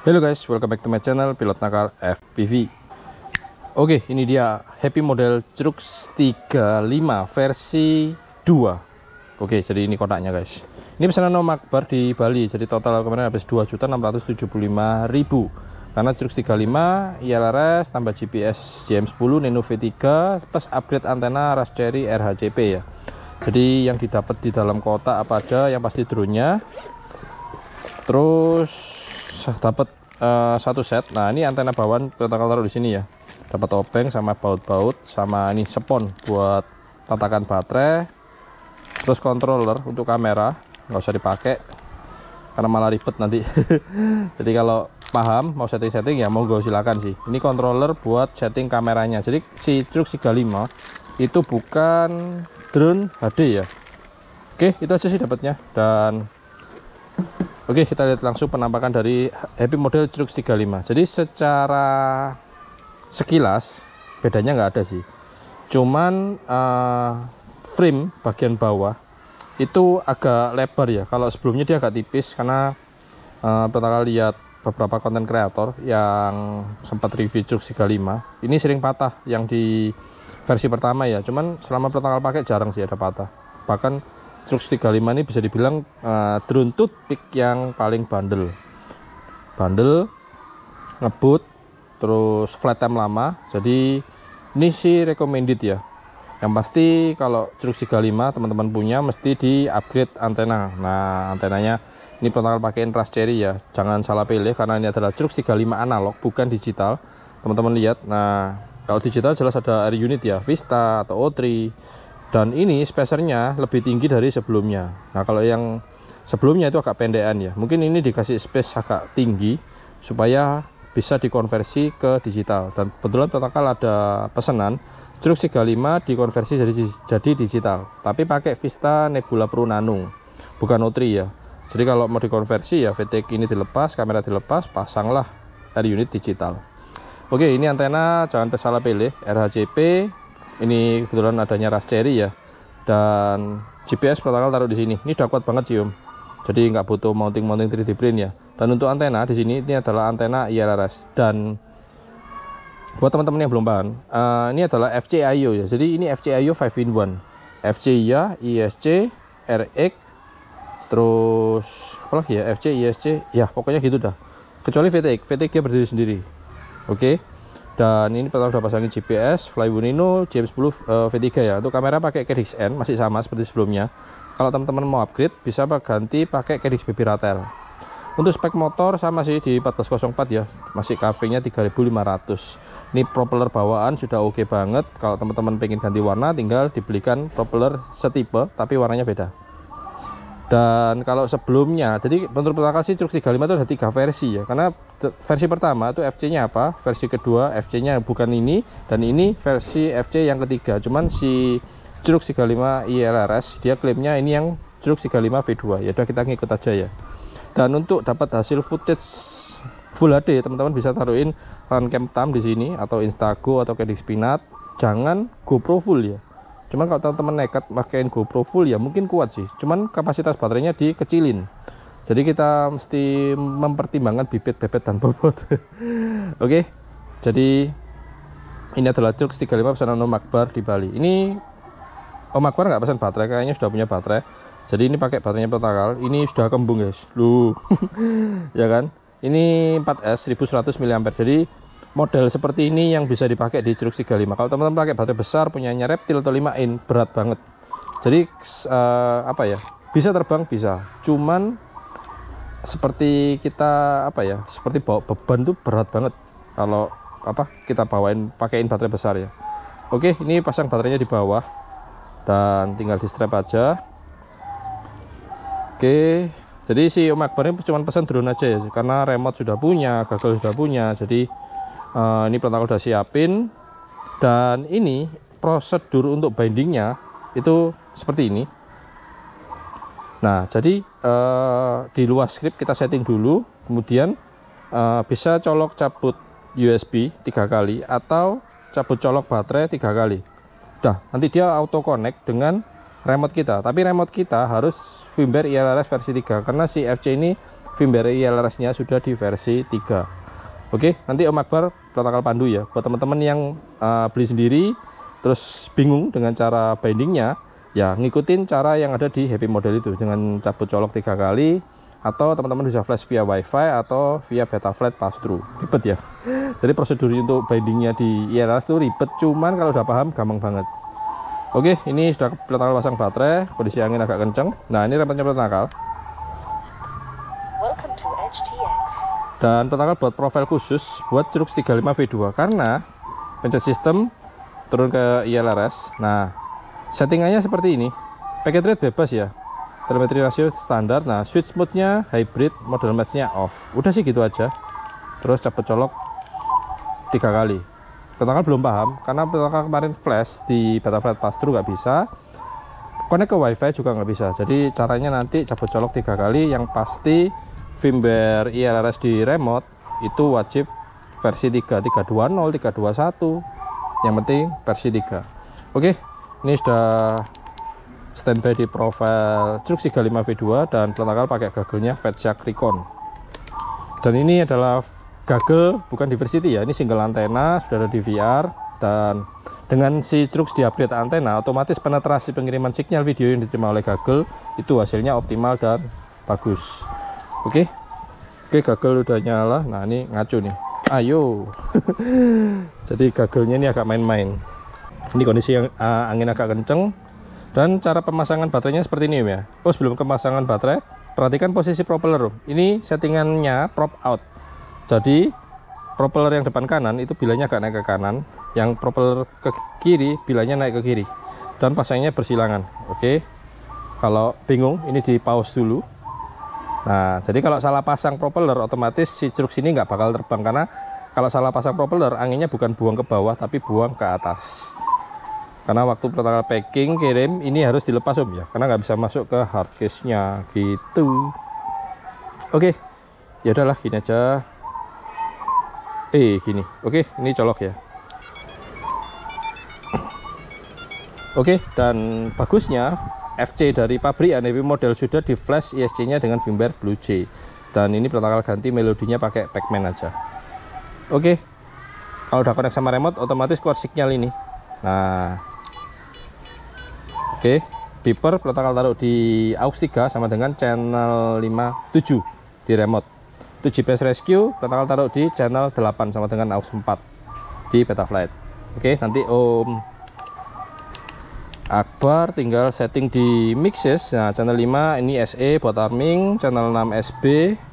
Halo guys, welcome back to my channel Pilot Nakal FPV. Oke, ini dia Happy model Crux 35 versi 2. Oke, jadi ini kotaknya guys. Ini pesanan Om Akbar di Bali. Jadi total kemarin habis 2.675.000. Karena Crux 35 ILRS tambah GPS JM10 Nano V3 plus upgrade antena Raspberry RHCP ya. Jadi yang didapat di dalam kotak apa aja? Yang pasti drone-nya. Terus dapat satu set. Nah, ini antena bawaan kita taruh di sini ya. Dapat obeng sama baut-baut sama ini spon buat tatakan baterai. Terus controller untuk kamera, nggak usah dipakai karena malah ribet nanti. Jadi kalau paham mau setting-setting ya monggo silakan sih. Ini controller buat setting kameranya. Jadi si Crux 35 itu bukan drone HD ya. Oke, itu aja sih dapatnya. Dan oke, kita lihat langsung penampakan dari Happy model Crux 35. Jadi secara sekilas bedanya nggak ada sih. Cuman frame bagian bawah itu agak lebar ya. Kalau sebelumnya dia agak tipis karena pertama kali lihat beberapa konten kreator yang sempat review Crux 35. Ini sering patah yang di versi pertama ya. Cuman selama pertama kali pakai jarang sih ada patah. Bahkan Crux 35 ini bisa dibilang drone toothpick yang paling bandel, ngebut, terus flight time lama. Jadi ini sih recommended ya. Yang pasti kalau Crux 35 teman-teman punya mesti di upgrade antena. Nah, antenanya ini pertama kali pakein Raspberry ya. Jangan salah pilih karena ini adalah Crux 35 analog bukan digital. Teman-teman lihat. Nah, kalau digital jelas ada air unit ya, Vista atau O3. Dan ini spacernya lebih tinggi dari sebelumnya. Nah, kalau yang sebelumnya itu agak pendekan ya. Mungkin ini dikasih space agak tinggi supaya bisa dikonversi ke digital. Dan kebetulan total ada pesanan Crux 35 dikonversi jadi digital. Tapi pakai Vista Nebula Pro Nano, bukan O3 ya. Jadi kalau mau dikonversi ya VTX ini dilepas, kamera dilepas, pasanglah air unit digital. Oke, ini antena jangan salah pilih RHCP. Ini kebetulan adanya Raspberry ya, dan GPS protokol taruh di sini. Ini udah kuat banget sih Om, jadi nggak butuh mounting 3D print ya. Dan untuk antena di sini ini adalah antena ILRS. Dan buat teman-teman yang belum paham, ini adalah FCIO ya. Jadi ini FCIO 5-in-1, FCIA, ISC, RX, terus apa lagi ya, FC, ISC, ya pokoknya gitu dah. Kecuali VTX dia berdiri sendiri. Oke. Dan ini pertama sudah pasangin GPS, Flywheel Nano, JM10 V3 ya. Untuk kamera pakai KDXN, masih sama seperti sebelumnya. Kalau teman-teman mau upgrade, bisa ganti pakai KDX Baby Ratel. Untuk spek motor sama sih di 1404 ya, masih KV-nya 3500. Ini propeller bawaan sudah oke banget. Kalau teman-teman pengen ganti warna, tinggal dibelikan propeller setipe, tapi warnanya beda. Dan kalau sebelumnya, jadi menurut pertama sih Crux 35 itu ada 3 versi ya. Karena versi pertama itu FC-nya apa, versi kedua FC-nya bukan ini, dan ini versi FC yang ketiga. Cuman si Crux 35 ILRS dia klaimnya ini yang Crux 35 V2. Ya udah kita ngikut aja ya. Dan untuk dapat hasil footage Full HD, teman-teman bisa taruhin Runcam Tam di sini atau Instago atau KDX Pinat. Jangan GoPro full ya. Cuman kalau teman-teman nekat pakaiin GoPro full ya mungkin kuat sih. Cuman kapasitas baterainya dikecilin. Jadi kita mesti mempertimbangkan bibit, bebet, dan bobot. Oke. Jadi ini adalah Crux 35 pesanan Om Akbar di Bali. Ini Om Akbar nggak pesan baterai, kayaknya sudah punya baterai. Jadi ini pakai baterainya Protokol. Ini sudah kembung guys. Loh. Ya kan? Ini 4S 1100 mAh. Jadi model seperti ini yang bisa dipakai di Crux 35. Kalau teman-teman pakai baterai besar punyanya Reptil atau 5-in, berat banget. Jadi apa ya, bisa terbang bisa, cuman seperti kita apa ya, seperti bawa beban tuh berat banget kalau apa kita bawain pakein baterai besar ya. Oke, ini pasang baterainya di bawah dan tinggal di strap aja. Oke, jadi si Om Akbar ini cuma pesan drone aja ya, karena remote sudah punya, gagal sudah punya. Jadi ini protokol udah siapin. Dan ini prosedur untuk bindingnya itu seperti ini. Nah, jadi di luar script kita setting dulu, kemudian bisa colok cabut USB 3 kali atau cabut colok baterai 3 kali. Udah, nanti dia auto connect dengan remote kita. Tapi remote kita harus firmware ILRS versi 3 karena si FC ini firmware ILRS-nya sudah di versi 3. Oke, nanti Om Akbar protokol pandu ya buat teman-teman yang beli sendiri terus bingung dengan cara bindingnya, ya ngikutin cara yang ada di Happy Model itu dengan cabut colok 3 kali, atau teman-teman bisa flash via wifi atau via Betaflight pass through. Ribet ya. Jadi prosedur untuk bindingnya di ILRS itu ribet, cuman kalau udah paham gampang banget. Oke, ini sudah pelakal pasang baterai, kondisi angin agak kenceng. Nah, ini rempetnya pelakal. Dan pelakal buat profil khusus buat Crux 35 V2 karena pencet sistem turun ke ILRS. Nah, settingannya seperti ini. Packet rate bebas ya. Telemetri rasio standar. Nah, switch mode-nya hybrid, model match-nya off. Udah sih gitu aja. Terus cabut colok 3 kali. Pelakal belum paham karena pelakal kemarin flash di Betaflight pass through nggak bisa. Connect ke wifi juga nggak bisa. Jadi caranya nanti cabut colok 3 kali. Yang pasti firmware ILRS di remote itu wajib versi 3, 320, 321. Yang penting versi 3. Oke, ini sudah standby di profil Crux 35 V2 dan pelakal pakai gagelnya Fatshark Recon. Dan ini adalah gagel bukan diversity ya, ini single antena, sudah ada di VR, dan dengan si Crux di upgrade antena, otomatis penetrasi pengiriman sinyal video yang diterima oleh gagel itu hasilnya optimal dan bagus. Oke, gagel udah nyala. Nah, ini ngacu nih, ayo. Jadi gagelnya ini agak main-main. Ini kondisi yang angin agak kenceng. Dan cara pemasangan baterainya seperti ini ya. Oh, sebelum pemasangan baterai, perhatikan posisi propeller. Ini settingannya prop out. Jadi propeller yang depan kanan itu bilanya agak naik ke kanan, yang propeller ke kiri bilanya naik ke kiri. Dan pasangnya bersilangan. Oke. Kalau bingung, ini di pause dulu. Nah, jadi kalau salah pasang propeller, otomatis si Crux ini nggak bakal terbang, karena kalau salah pasang propeller, anginnya bukan buang ke bawah, tapi buang ke atas. Karena waktu protokol packing kirim ini harus dilepas Om ya, karena nggak bisa masuk ke hard case-nya gitu. Oke, ya udahlah gini aja. Gini. Oke, ini colok ya. Oke, dan bagusnya FC dari pabrik Happy Model sudah di flash ISC-nya dengan firmware Blue J. Dan ini protokol ganti melodinya pakai Pac-Man aja. Oke, kalau udah connect sama remote otomatis keluar sinyal ini. Nah, oke, beeper protokol taruh di aux 3 sama dengan channel 57 di remote. Itu GPS rescue protokol taruh di channel 8 sama dengan aux 4 di Betaflight. Oke, nanti Om Akbar tinggal setting di mixes. Nah, channel 5 ini SE buat arming, channel 6 SB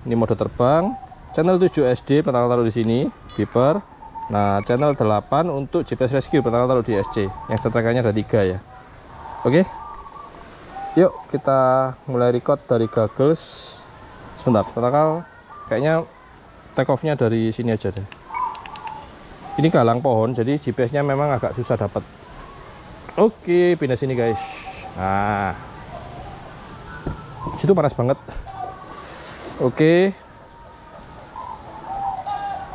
ini mode terbang, channel 7 SD protokol taruh di sini, beeper. Nah, channel 8 untuk GPS rescue protokol taruh di SC. Yang cetrekannya ada 3 ya. Oke, yuk kita mulai record dari goggles. Sebentar, protokol kayaknya take off nya dari sini aja deh. Ini galang pohon, jadi GPS nya memang agak susah dapat. Oke, pindah sini guys. Nah, situ panas banget. Oke,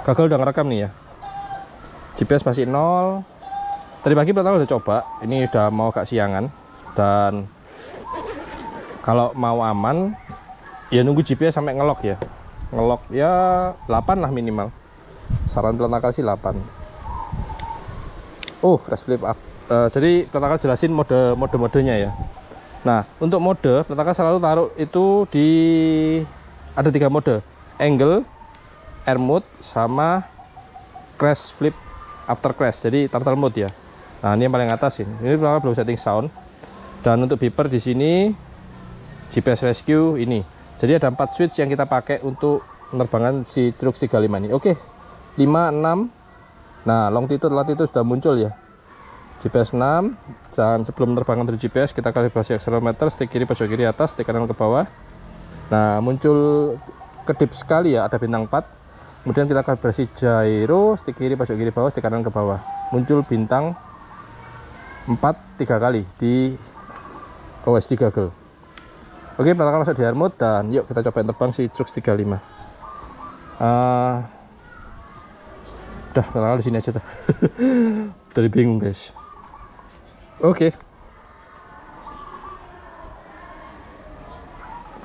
gagal udah ngerekam nih ya. GPS masih 0. Tadi pagi pertama udah coba, ini udah mau agak siangan. Dan kalau mau aman ya nunggu GPS sampai ngelok ya. Ngelok ya 8 lah minimal. Saran pelakal sih 8. Oh, crash flip up. Jadi pelakal jelasin mode-modenya ya. Nah, untuk mode pelakal selalu taruh itu di ada 3 mode. Angle, air mode, sama crash flip after crash. Jadi turtle mode ya. Nah, ini yang paling atas ini. Ini belum setting sound. Dan untuk beeper di sini GPS rescue ini. Jadi ada 4 switch yang kita pakai untuk penerbangan si Crux 35 ini. Oke. 5, 6. Nah, longitude latitude sudah muncul ya. GPS 6. Dan sebelum penerbangan dari GPS kita kalibrasi accelerometer, stick kiri pojok kiri atas, stick kanan ke bawah. Nah, muncul kedip sekali ya, ada bintang 4. Kemudian kita kalibrasi gyro, stick kiri pojok kiri bawah, stick kanan ke bawah. Muncul bintang 4 3 kali di OSD gagel. Oke, pelakal masuk di air mode dan yuk kita coba terbang si Crux 35. Udah, pelakal di sini aja dah. Dari bingung guys. Oke.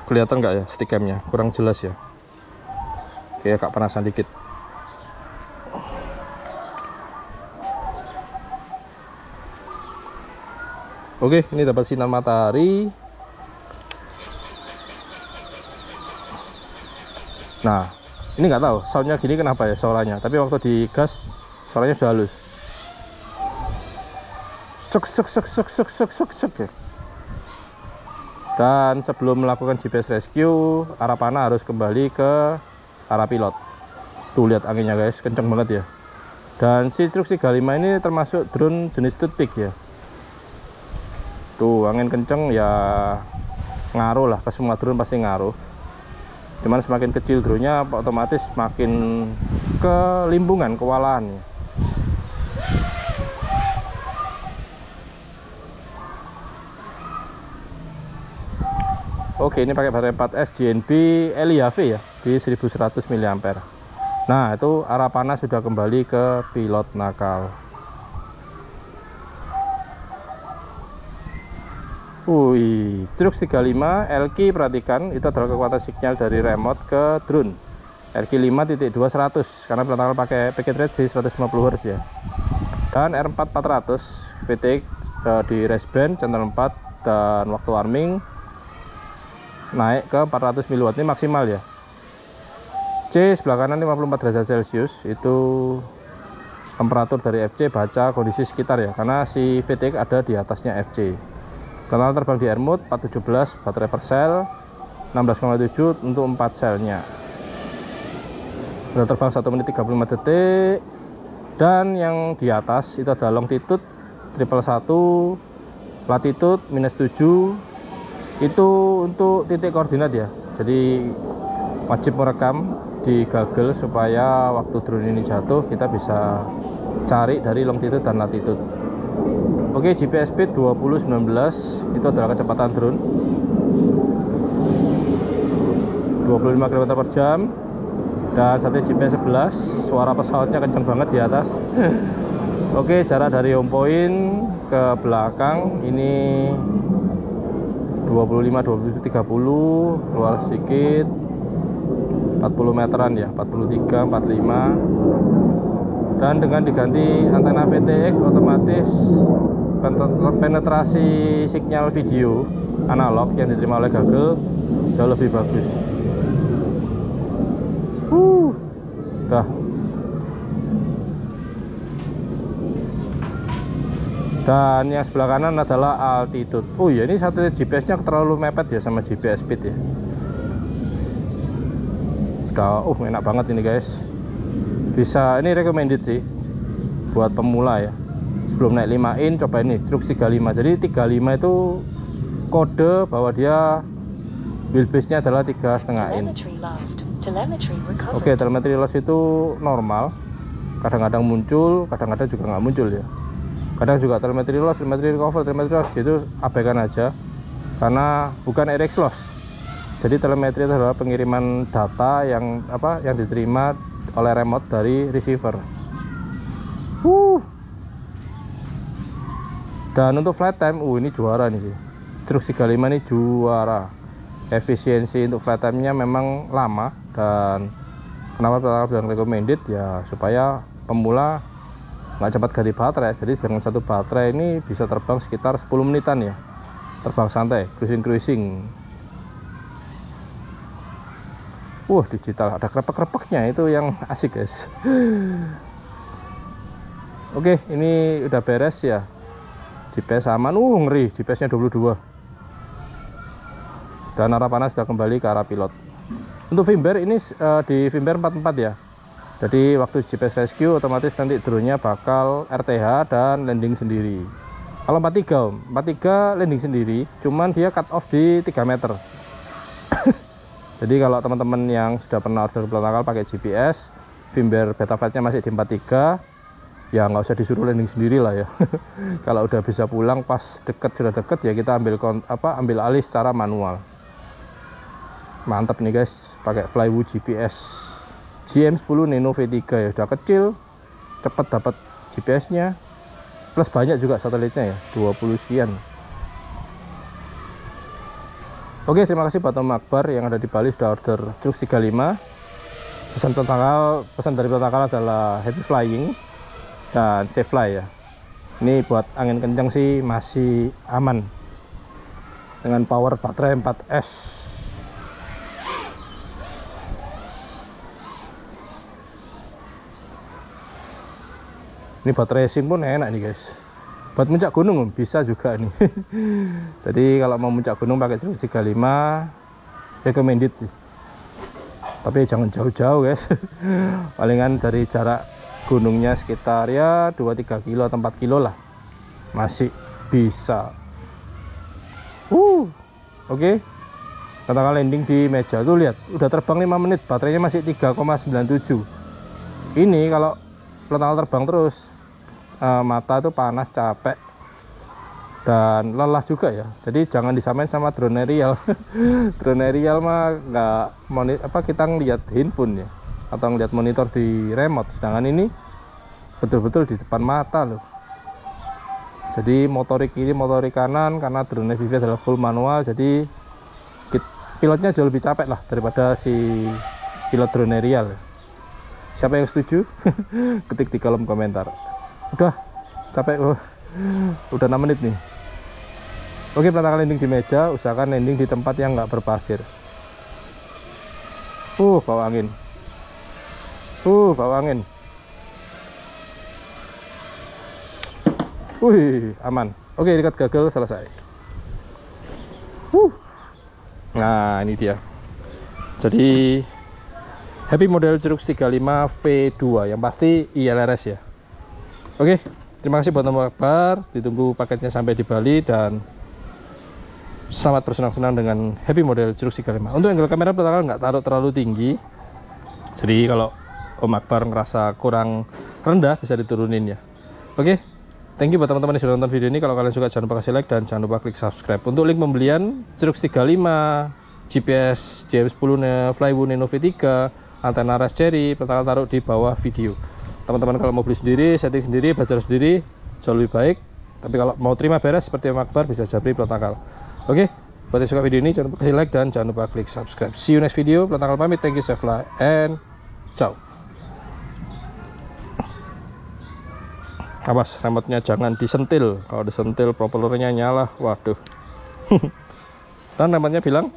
Kelihatan nggak ya stick cam-nya? Kurang jelas ya. Oke, agak panasan dikit. Oke, ini dapat sinar matahari. Nah, ini nggak tahu soundnya gini kenapa ya suaranya, tapi waktu digas suaranya sudah halus. Sek sek sek sek sek sek sek sek ya. Dan sebelum melakukan GPS rescue, Arapana harus kembali ke arah pilot. Tuh lihat anginnya guys, kenceng banget ya. Dan si Truk 35 ini termasuk drone jenis toothpick ya. Tuh angin kenceng ya, ngaruh lah, ke semua drone pasti ngaruh. Cuman semakin kecil drone-nya otomatis semakin kelimbungan, kewalahan ya. Oke, ini pakai baterai 4S GNB LIHV ya, di 1100 mAh. Nah, itu Arapana sudah kembali ke pilot nakal. Wih, Truk 35 LK, perhatikan, itu adalah kekuatan sinyal dari remote ke drone. RQ 5.2 100 karena nakal pakai packet rate 150 Hz ya. Dan R4 400 VTX di race band channel 4 dan waktu warming naik ke 400 mW, ini maksimal ya. C sebelah kanan 54 derajat Celcius, itu temperatur dari FC, baca kondisi sekitar ya, karena si VTX ada di atasnya FC. Total terbang di air mode 417, baterai per sel 16,7 untuk 4 selnya. Sudah terbang 1 menit 35 detik. Dan yang di atas itu ada longitude 111, latitude -7. Itu untuk titik koordinat ya, jadi wajib merekam di Google supaya waktu drone ini jatuh kita bisa cari dari longitude dan latitude. Oke, GPS speed 2019, itu adalah kecepatan drone 25 km per jam. Dan saat ini GPS 11, suara pesawatnya kencang banget di atas. Oke, jarak dari home point ke belakang ini 25, 27, 30, keluar sedikit 40 meteran ya, 43, 45. Dan dengan diganti antena VTX otomatis penetrasi sinyal video analog yang diterima oleh Google jauh lebih bagus. Dah. Dan yang sebelah kanan adalah altitude. Oh ya, ini satelit GPS-nya terlalu mepet ya sama GPS speed ya. Udah, enak banget ini guys. Bisa, ini recommended sih buat pemula ya. Sebelum naik 5 in, coba ini Truk 35. Jadi 35 itu kode bahwa dia wheelbase-nya adalah 3,5 in. Oke, telemetry loss itu normal. Kadang-kadang muncul, kadang-kadang juga nggak muncul ya. Kadang juga telemetry loss, telemetry recover, telemetry loss gitu, abaikan aja karena bukan RX loss. Jadi telemetri itu adalah pengiriman data yang diterima oleh remote dari receiver. Dan untuk flight time, ini juara nih sih. Truk 35 ini juara. Efisiensi untuk flight time-nya memang lama, dan kenapa bilang recommended ya, supaya pemula nggak cepat ganti baterai. Jadi dengan satu baterai ini bisa terbang sekitar 10 menitan ya, terbang santai, cruising. Digital, ada krepek-krepeknya, itu yang asik guys. Oke, ini udah beres ya, GPS aman. Ngeri, GPS-nya 22. Dan Arapana sudah kembali ke arah pilot. Untuk firmware ini di firmware 44 ya. Jadi waktu GPS rescue otomatis nanti drone-nya bakal RTH dan landing sendiri. Kalau 43 landing sendiri, cuman dia cut off di 3 meter. Jadi kalau teman-teman yang sudah pernah order pilot nakal pakai GPS, firmware beta flight-nya masih di 43, ya nggak usah disuruh landing sendiri lah ya. Kalau udah bisa pulang pas sudah deket ya kita ambil alih secara manual. Mantap nih guys, pakai Flywoo GPS GM10 Nano V3 ya, udah kecil, cepet dapat GPS-nya, plus banyak juga satelitnya ya, 20 sekian. Oke, terima kasih buat Om Akbar yang ada di Bali sudah order Truk 35. Pesan dari Pratangkal adalah happy flying dan safe fly ya. Ini buat angin kencang sih masih aman dengan power baterai 4S. Ini baterai SIM pun enak nih guys. Buat muncak gunung bisa juga nih. Jadi kalau mau muncak gunung pakai Trux 35 recommended. Tapi jangan jauh-jauh guys. Palingan dari jarak gunungnya sekitar ya 2-3 kilo atau 4 kilo lah. Masih bisa. Oke. Katakan landing di meja tuh, lihat udah terbang 5 menit, baterainya masih 3,97. Ini kalau Pratangkal terbang terus mata tuh panas, capek dan lelah juga ya. Jadi jangan disamain sama drone aerial. Drone aerial mah nggak kita ngelihat handphone ya atau ngelihat monitor di remote, sedangkan ini betul-betul di depan mata loh. Jadi motorik kiri, motorik kanan, karena drone FPV adalah full manual, jadi pilotnya jauh lebih capek lah daripada si pilot drone aerial. Siapa yang setuju? Ketik di kolom komentar. Udah capek, udah 6 menit nih. Oke, Pratangkal landing di meja, usahakan landing di tempat yang nggak berpasir. Bawa angin. Bawa angin. Aman. Oke, dekat gagal selesai. Nah, ini dia. Jadi happy model Trux 35 V2 yang pasti ILRS ya. Oke, terima kasih buat Om Akbar. Ditunggu paketnya sampai di Bali dan selamat bersenang-senang dengan happy model Trux 35. Untuk angle kamera Pratangkal nggak taruh terlalu tinggi. Jadi kalau Om Akbar ngerasa kurang rendah bisa diturunin ya. Oke. Thank you buat teman-teman yang sudah nonton video ini. Kalau kalian suka jangan lupa kasih like dan jangan lupa klik subscribe. Untuk link pembelian Trux 35, GPS JM10 Flywoo Nano V3, antena Raspberry, Pratangkal taruh di bawah video. Teman-teman kalau mau beli sendiri, setting sendiri, belajar sendiri, jauh lebih baik. Tapi kalau mau terima beres seperti Om Akbar bisa japri Pratangkal. Oke, buat yang suka video ini jangan lupa kasih like dan jangan lupa klik subscribe. See you next video. Pratangkal pamit. Thank you, safe fly, and ciao. Awas remote-nya jangan disentil. Kalau disentil propellernya nyala. Waduh. Dan remote-nya bilang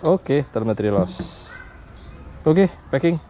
oke, telemetry loss. Oke, packing.